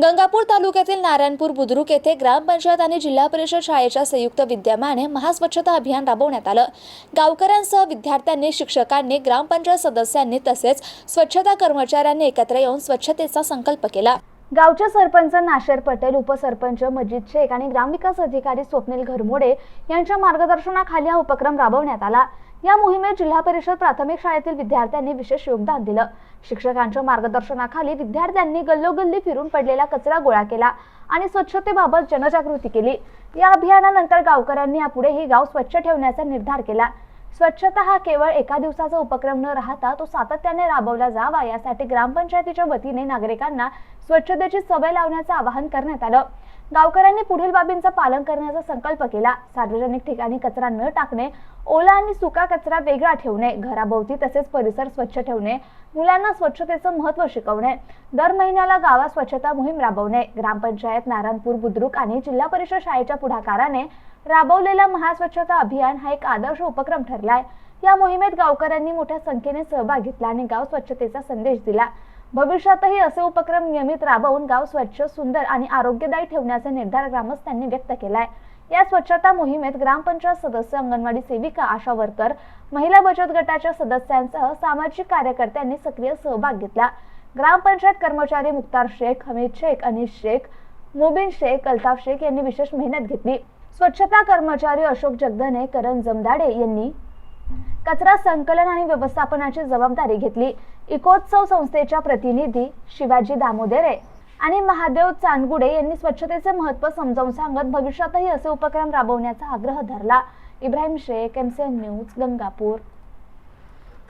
गंगापूर तालुक्यातील नारायणपूर बुद्रुक येथे ग्रामपंचायत आणि जिल्हा परिषद शाळेच्या संयुक्त विद्यमाने महास्वच्छता अभियान राबवण्यात आलं। गावकऱ्यांसह विद्यार्थ्यांनी, शिक्षकांनी, ग्रामपंचायत सदस्यांनी तसेच स्वच्छता कर्मचाऱ्यांनी एकत्र येऊन स्वच्छतेचा संकल्प केला। गावचे सरपंच नाशर पटेल, उपसरपंच मजीद शेख आणि ग्रामविकास अधिकारी स्वप्नील घरमोडे यांच्या मार्गदर्शनाखाली हा उपक्रम राबवण्यात आला। या मोहिमेत जिल्हा परिषद प्राथमिक शाळेतील विद्यार्थ्यांनी विशेष योगदान दिलं। शिक्षकांच्या मार्गदर्शनाखाली विद्यार्थ्यांनी गल्लोगल्ली फिरून पडलेला कचरा गोळा केला आणि स्वच्छतेबाबत जनजागृती केली। या अभियानानंतर गावकऱ्यांनी यापुढे ही गाव स्वच्छ ठेवण्याचा निर्धार केला। स्वच्छता हा केवळ एका दिवसाचा उपक्रम न राहता तो सातत्याने राबवला जावा, यासाठी ग्रामपंचायतीच्या वतीने नागरिकांना स्वच्छतेची सवय लावण्याचे आवाहन करण्यात आलं। गावकऱ्यांनी पुढील बाबींचं पालन करण्याचा संकल्प केला। सार्वजनिक ठिकाणी कचरा न टाकणे, ओला आणि सुका कचरा वेगळा ठेवणे, घराभोवती तसेच परिसर स्वच्छ ठेवणे, मुलांना स्वच्छतेचं महत्त्व शिकवणे, दर महिन्याला गावात स्वच्छता मोहीम राबवणे, ग्रामपंचायत नारायणपूर बुद्रुक आणि जिल्हा परिषद शाळेच्या पुढाकाराने राबवलेला महास्वच्छता अभियान हा एक आदर्श उपक्रम ठरलाय। या मोहिमेत गावकऱ्यांनी मोठ्या संख्येने सहभाग घेतला आणि गाव स्वच्छतेचा संदेश दिला। भविष्यातही असे उपक्रम नियमित राबवून गाव स्वच्छ, सुंदर आणि आरोग्यदायी ठेवण्याचा निर्धार ग्रामस्थांनी व्यक्त केलाय। या स्वच्छता मोहिमेत ग्रामपंचायत सदस्य, अंगणवाडी सेविका, आशा वर्कर, महिला बचत गटाच्या सदस्यांसह सामाजिक कार्यकर्त्यांनी सक्रिय सहभाग घेतला। ग्रामपंचायत कर्मचारी मुख्तार शेख, हमीद शेख, अनीस शेख, मुबीन शेख, अल्ताफ शेख यांनी विशेष मेहनत घेतली। स्वच्छता कर्मचारी अशोक जगधने, करण जमदाडे यांनी कचरा संकलन आणि व्यवस्थापनाची जबाबदारी घेतली। इकोत्सव संस्थेच्या प्रतिनिधी शिवाजी दामोदरे आणि महादेव चांदगुडे यांनी स्वच्छतेचे महत्त्व समजावून सांगत भविष्यातही असे उपक्रम राबवण्याचा आग्रह धरला। Ibrahim Shaikh, MCN news, Gangapur.